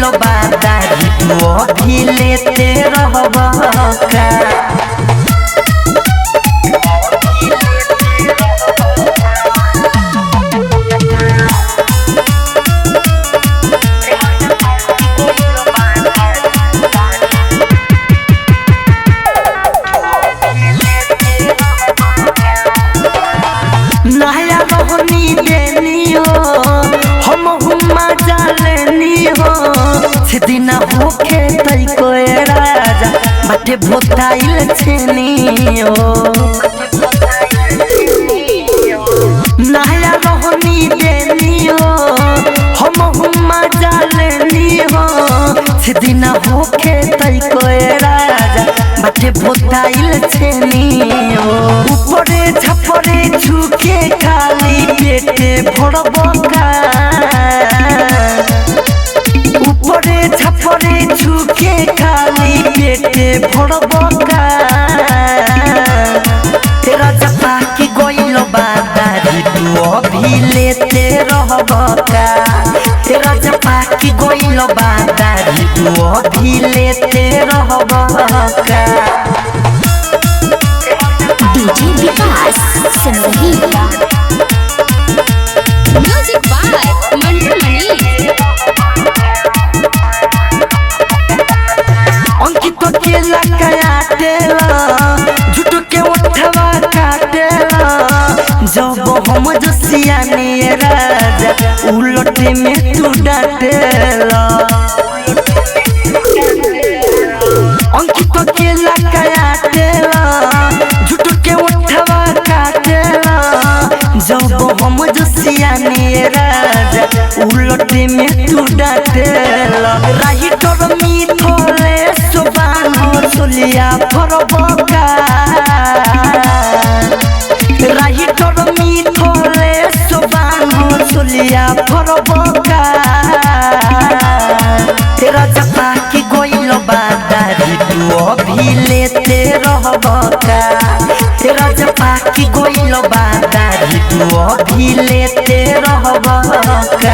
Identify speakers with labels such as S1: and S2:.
S1: गइलो बादारी तू अभी लेते रहबा का नया रहनी देनी हो हम हुमा जालनी हो सिदिना होखे तई कोए राजा बाटे भोताइल छेनी हो नया रहनी देनी हो हम हुमा जालनी हो सिदिना होखे तई कोए राजा बाटे भोताइल छेनी हो ऊपरे छपरे झुके खाली पेटे भरबका ऊपरे छपरे झुके खाली पेटे भरबका तेरा जपा की गइलो बादारी तू अभी लेते रहबका तेरा जपा की गइलो बादारी तू अभी लेते रहबका
S2: डीजे विकास सिंदगी म्यूजिक बाय मंटू मनी
S1: अंकित के लकाया देला झूठ के उठवा काटेला जब हम जसियानी राजा उलटे में तू डाटेला अंकित के लकाया देला झूठ के उठवा काटेला जब हम जसियानी राजा उलटे में तू डाटेला राही तोर मिथले सुबान सोलिया फरबका राही तोर मिथले सुबान सोलिया फरबका तेरा जपा की गइलो बादारी तू अभी लेते रहबका तेरा जपा की गइलो बादारी तू अभी लेते रहबका।